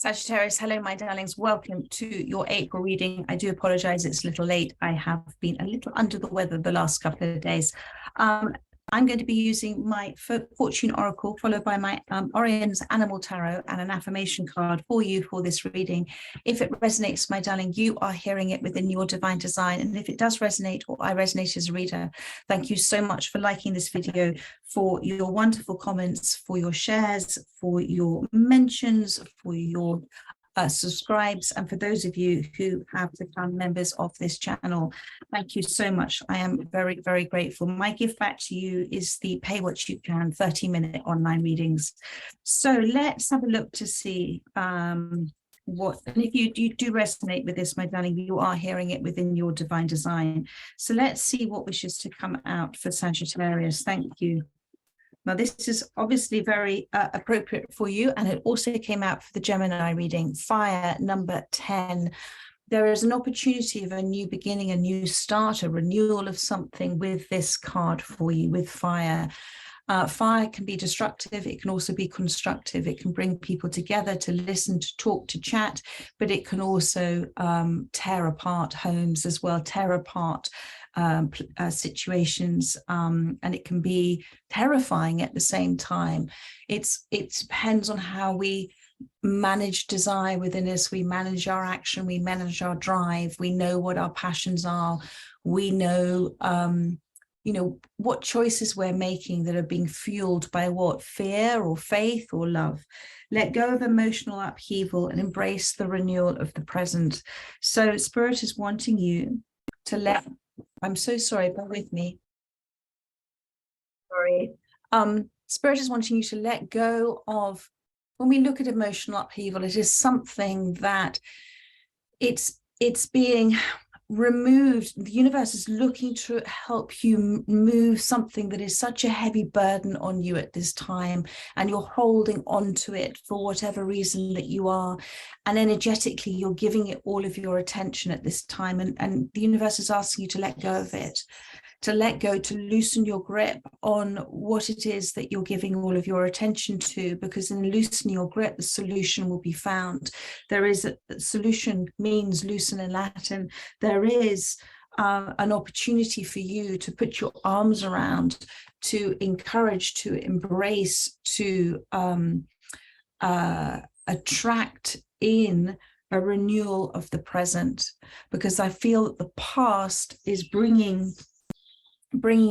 Sagittarius, hello, my darlings. Welcome to your April reading. I do apologize, it's a little late. I have been a little under the weather the last couple of days. I'm going to be using my Fortune Oracle, followed by my Orion's Animal Tarot and an affirmation card for you for this reading. If it resonates, my darling, you are hearing it within your divine design. And if it does resonate, or I resonate as a reader, thank you so much for liking this video, for your wonderful comments, for your shares, for your mentions, for your subscribes, and for those of you who have become members of this channel, thank you so much. I am very, very grateful. My gift back to you is the pay what you can 30-minute online readings. So let's have a look to see what, and if you do resonate with this, my darling, you are hearing it within your divine design. So let's see what wishes to come out for Sagittarius. Thank you. Now, this is obviously very appropriate for you, and it also came out for the Gemini reading, Fire number 10. There is an opportunity of a new beginning, a new start, a renewal of something with this card for you, with fire. Fire can be destructive. It can also be constructive. It can bring people together to listen, to talk, to chat, but it can also tear apart homes as well, tear apart situations, and it can be terrifying at the same time. It depends on how we manage desire within us. We manage our action, we manage our drive, we know what our passions are, we know what choices we're making that are being fueled by what, fear or faith or love. Let go of emotional upheaval and embrace the renewal of the present. So Spirit is wanting you to let, I'm so sorry, bear with me. Sorry. Spirit is wanting you to let go of, when we look at emotional upheaval, it is something that it's being removed. The universe is looking to help you move something that is such a heavy burden on you at this time, and you're holding on to it for whatever reason that you are, and energetically you're giving it all of your attention at this time, and the universe is asking you to let go of it, to let go, to loosen your grip on what it is that you're giving all of your attention to, because in loosening your grip, the solution will be found. There is a solution, means loosen in Latin. There is an opportunity for you to put your arms around, to encourage, to embrace, to attract in a renewal of the present, because I feel that the past is bringing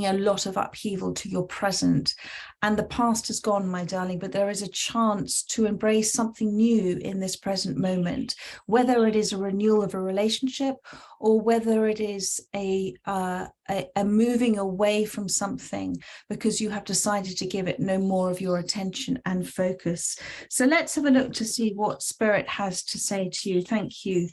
a lot of upheaval to your present, and the past is gone, my darling, but there is a chance to embrace something new in this present moment, whether it is a renewal of a relationship or whether it is a moving away from something because you have decided to give it no more of your attention and focus. So let's have a look to see what Spirit has to say to you. Thank you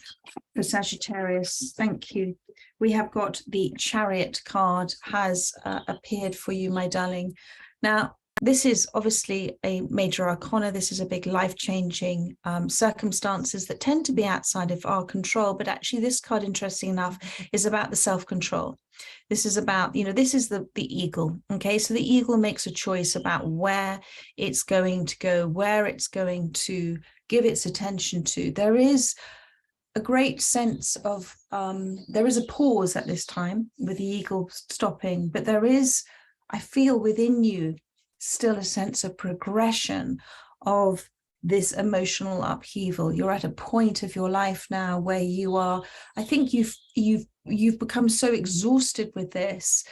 for Sagittarius. Thank you. We have got the Chariot card has appeared for you, my darling. Now, this is obviously a major arcana. This is a big life-changing circumstances that tend to be outside of our control. But actually, this card, interesting enough, is about the self-control. This is about, this is the eagle. Okay, so the eagle makes a choice about where it's going to go, where it's going to give its attention to. There is a great sense of, there is a pause at this time with the eagle stopping, but there is, I feel within you, still a sense of progression of this emotional upheaval. You're at a point of your life now where you are, I think you've become so exhausted with this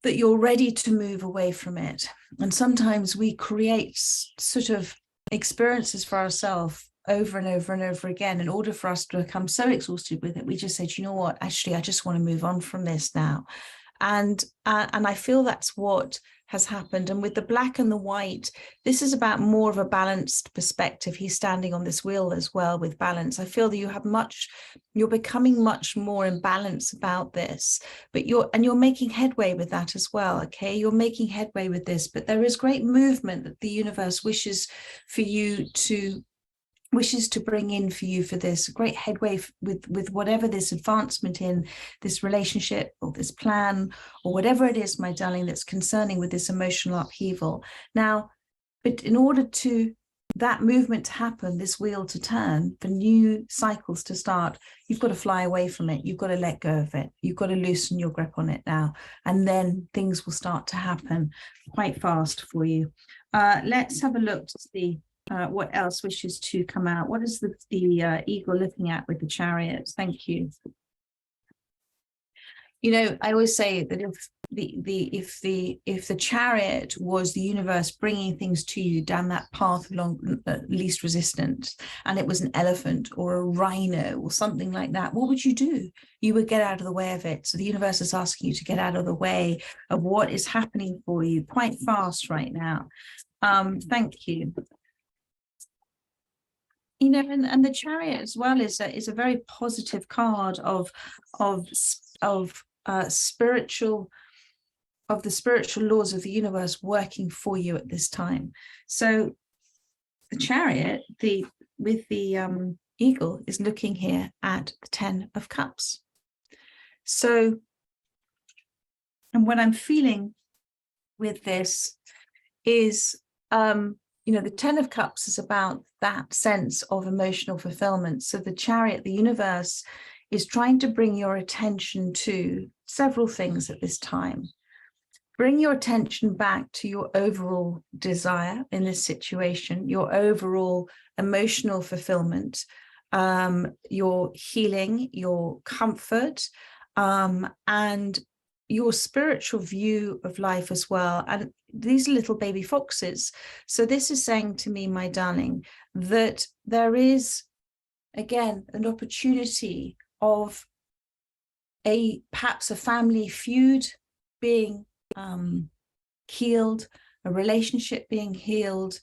that you're ready to move away from it. And sometimes we create sort of experiences for ourselves over and over and over again in order for us to become so exhausted with it. We just say, you know what, actually, I just want to move on from this now. And I feel that's what has happened. And with the black and the white, this is about more of a balanced perspective. He's standing on this wheel as well with balance. I feel that you're becoming much more in balance about this, but you're making headway with that as well. Okay, you're making headway with this, but there is great movement that the universe wishes to bring in for you for this great headway with whatever this advancement in this relationship or this plan or whatever it is, my darling, that's concerning with this emotional upheaval. Now, but in order to that movement to happen, this wheel to turn, for new cycles to start, you've got to fly away from it. You've got to let go of it. You've got to loosen your grip on it now. And then things will start to happen quite fast for you. Let's have a look to see what else wishes to come out. What is the eagle looking at with the Chariot? Thank you. You know, I always say that if the Chariot was the universe bringing things to you down that path along least resistance, and it was an elephant or a rhino or something like that, what would you do? You would get out of the way of it. So the universe is asking you to get out of the way of what is happening for you quite fast right now. Thank you. You know, and the Chariot as well is a very positive card of the spiritual laws of the universe working for you at this time. So the Chariot, with the eagle, is looking here at the 10 of Cups. So, and what I'm feeling with this is, you know, the 10 of Cups is about that sense of emotional fulfillment. So the Chariot, the universe, is trying to bring your attention to several things at this time. Bring your attention back to your overall desire in this situation, your overall emotional fulfillment, your healing, your comfort, and your spiritual view of life as well. And these are little baby foxes. So this is saying to me, my darling, that there is, again, an opportunity of perhaps a family feud being healed, a relationship being healed.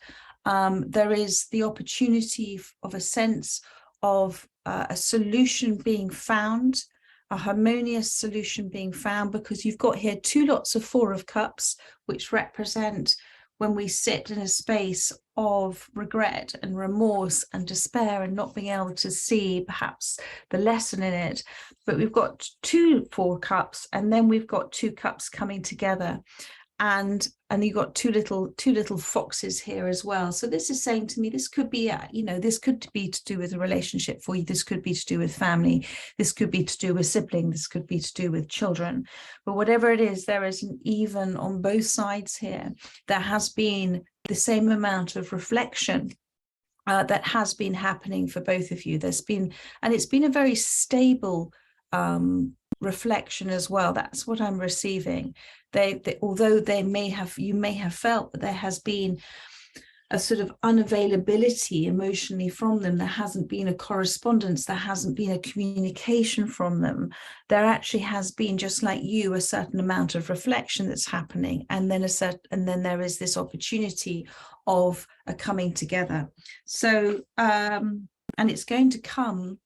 There is the opportunity of a sense of a solution being found, a harmonious solution being found, because you've got here 2 lots of 4 of Cups, which represent when we sit in a space of regret and remorse and despair and not being able to see perhaps the lesson in it. But we've got 2 4 cups, and then we've got 2 cups coming together, and you've got two little foxes here as well. So this is saying to me, this could be, you know, this could be to do with a relationship for you. This could be to do with family. This could be to do with sibling. This could be to do with children. But whatever it is, there is an even on both sides here. There has been the same amount of reflection that has been happening for both of you. There's been, and it's been a very stable reflection as well. That's what I'm receiving. Although you may have felt that there has been a sort of unavailability emotionally from them, there hasn't been a correspondence, there hasn't been a communication from them, there actually has been, just like you, a certain amount of reflection that's happening, and then there is this opportunity of a coming together. So and it's going to come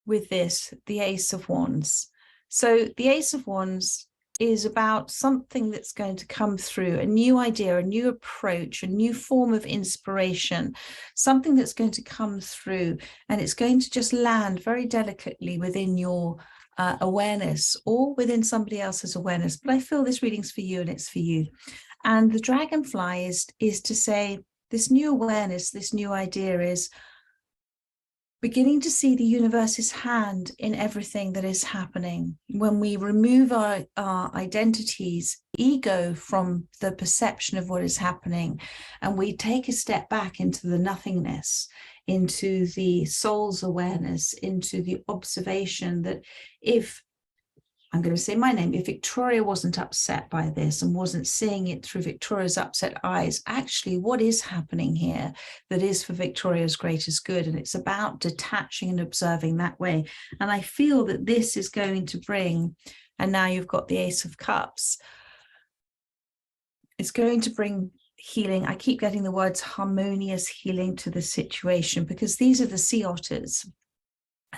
with this, the Ace of Wands. So the Ace of Wands is about something that's going to come through, a new idea, a new approach, a new form of inspiration, something that's going to come through, and it's going to just land very delicately within your awareness or within somebody else's awareness. But I feel this reading's for you, and it's for you. And the dragonfly is to say, this new awareness, this new idea is beginning to see the universe's hand in everything that is happening. When we remove our identities, ego from the perception of what is happening, and we take a step back into the nothingness, into the soul's awareness, into the observation that if, I'm going to say my name, if Victoria wasn't upset by this and wasn't seeing it through Victoria's upset eyes, actually what is happening here that is for Victoria's greatest good? And it's about detaching and observing that way. And I feel that this is going to bring, and now you've got the Ace of Cups, it's going to bring healing. I keep getting the words harmonious healing to the situation, because these are the sea otters.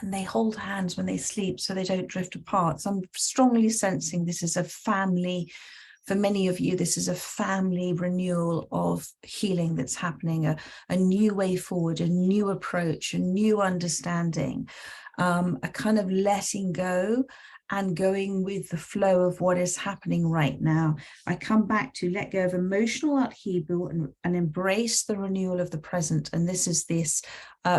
And they hold hands when they sleep so they don't drift apart. So I'm strongly sensing this is a family, for many of you, this is a family renewal of healing that's happening, a new way forward, a new approach, a new understanding, a kind of letting go and going with the flow of what is happening right now. I come back to let go of emotional upheaval and embrace the renewal of the present. And this is this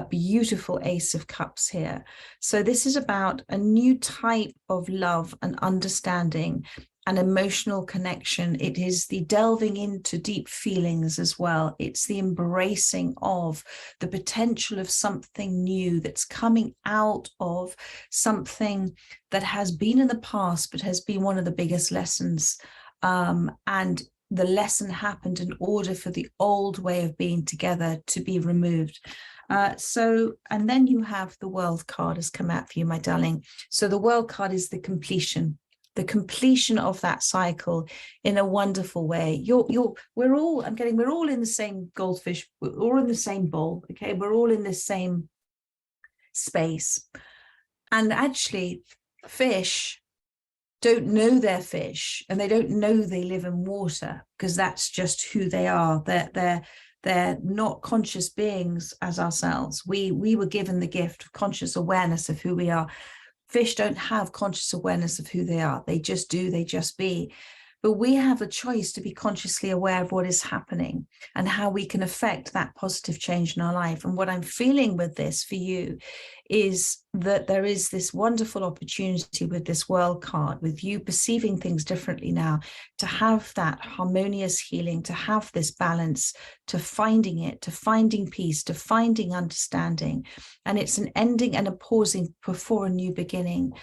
beautiful Ace of Cups here. So this is about a new type of love and understanding and emotional connection. It is the delving into deep feelings as well. It's the embracing of the potential of something new that's coming out of something that has been in the past, but has been one of the biggest lessons. And the lesson happened in order for the old way of being together to be removed. And then you have the World card has come out for you, my darling. So the World card is the completion of that cycle in a wonderful way. We're all in the same goldfish, we're all in the same bowl, okay? We're all in the same space. And actually, fish don't know they're fish, and they don't know they live in water, because that's just who they are. They're not conscious beings as ourselves. We were given the gift of conscious awareness of who we are. Fish don't have conscious awareness of who they are. They just do, they just be. But we have a choice to be consciously aware of what is happening and how we can affect that positive change in our life. And what I'm feeling with this for you is that there is this wonderful opportunity with this World card, with you perceiving things differently now, to have that harmonious healing, to have this balance, to finding it, to finding peace, to finding understanding. And it's an ending and a pausing before a new beginning.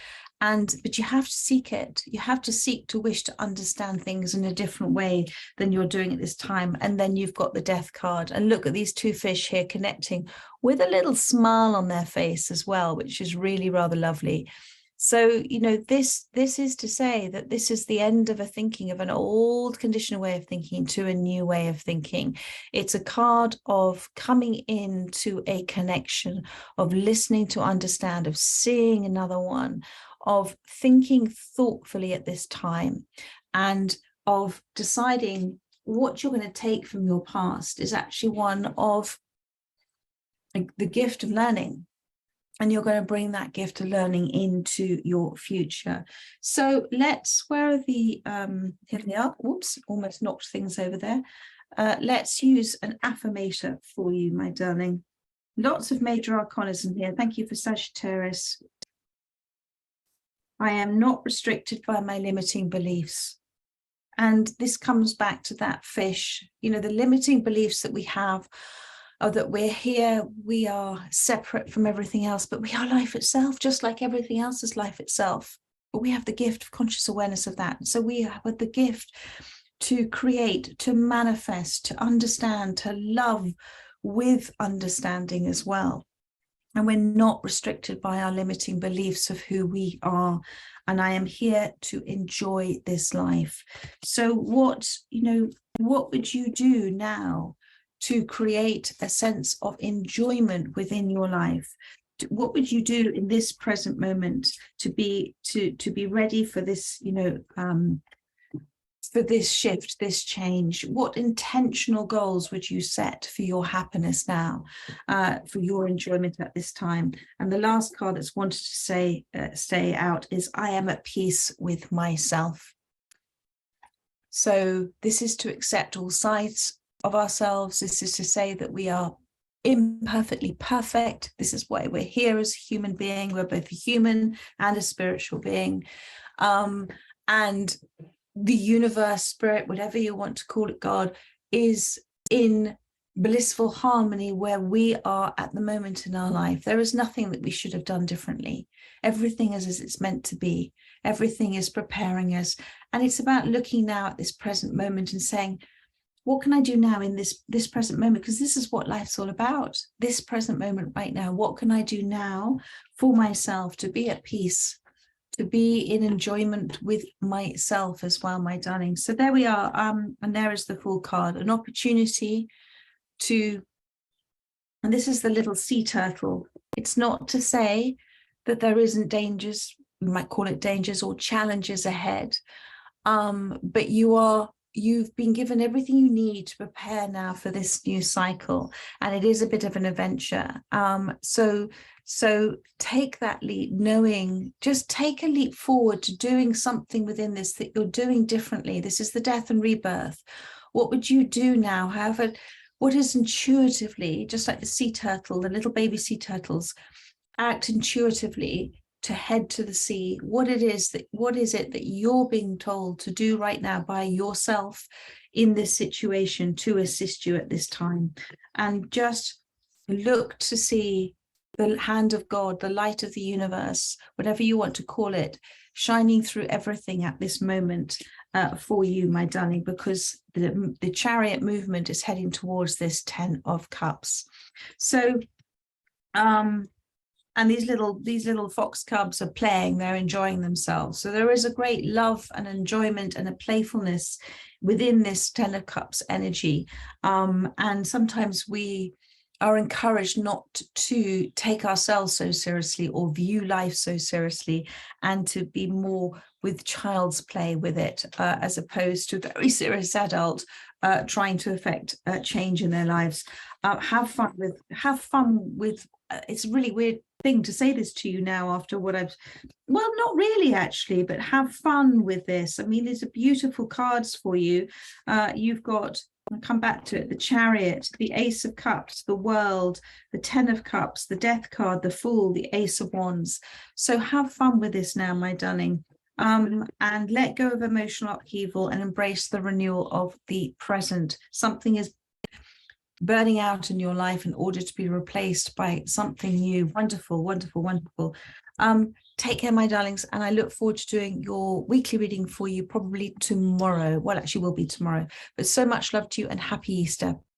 But you have to seek it. You have to seek to wish to understand things in a different way than you're doing at this time. And then you've got the Death card. And look at these two fish here connecting with a little smile on their face as well, which is really rather lovely. So, this is to say that this is the end of an old conditional way of thinking to a new way of thinking. It's a card of coming into a connection, of listening to understand, of seeing another one, of thinking thoughtfully at this time, and of deciding what you're going to take from your past is actually one of the gift of learning. And you're going to bring that gift of learning into your future. So where are the, here they are. Oops, almost knocked things over there. Let's use an affirmator for you, my darling. Lots of major arcanas in here. Thank you for Sagittarius. I am not restricted by my limiting beliefs. And this comes back to that fish, the limiting beliefs that we have are that we're here, we are separate from everything else, but we are life itself, just like everything else is life itself. But we have the gift of conscious awareness of that. So we have the gift to create, to manifest, to understand, to love with understanding as well. And we're not restricted by our limiting beliefs of who we are. And I am here to enjoy this life. So what would you do now to create a sense of enjoyment within your life? What would you do in this present moment to be ready for this, for this shift, this change? What intentional goals would you set for your happiness now, for your enjoyment at this time? And the last card that's wanted to stay out is I am at peace with myself. So this is to accept all sides of ourselves. This is to say that we are imperfectly perfect. This is why we're here as a human being. We're both a human and a spiritual being. And the universe, spirit, whatever you want to call it, God, is in blissful harmony where we are at the moment in our life. There is nothing that we should have done differently. Everything is as it's meant to be. Everything is preparing us. And it's about looking now at this present moment and saying, what can I do now in this present moment? Because this is what life's all about. This present moment right now. What can I do now for myself to be at peace, to be in enjoyment with myself as well, my darling? So there we are. And there is the Fool card, an opportunity to, and this is the little sea turtle. It's not to say that there isn't dangers, we might call it dangers or challenges ahead, but you are you've been given everything you need to prepare now for this new cycle, and it is a bit of an adventure. So take that leap, knowing, just take a leap forward to doing something within this that you're doing differently. This is the death and rebirth. What would you do now? However, what is intuitively, just like the sea turtle, the little baby sea turtles act intuitively to head to the sea. What is it that you're being told to do right now by yourself in this situation to assist you at this time? And just look to see the hand of God, the light of the universe, whatever you want to call it, shining through everything at this moment for you, my darling, because the chariot movement is heading towards this 10 of Cups. So and these little fox cubs are playing, they're enjoying themselves. So there is a great love and enjoyment and a playfulness within this 10 of Cups energy. And sometimes we are encouraged not to take ourselves so seriously or view life so seriously, and to be more with child's play with it, as opposed to a very serious adult trying to affect change in their lives. Have fun with it's a really weird thing to say this to you now after what I've, well, not really actually, but have fun with this. I mean, these are beautiful cards for you. You've got, I'll come back to it, the Chariot, the Ace of Cups, the World, the 10 of Cups, the Death card, the Fool, the Ace of Wands. So have fun with this now, my darling, and let go of emotional upheaval and embrace the renewal of the present. Something is burning out in your life in order to be replaced by something new. Wonderful, wonderful, wonderful. Take care, my darlings, and I look forward to doing your weekly reading for you probably tomorrow. Well, actually will be tomorrow, but so much love to you and happy Easter.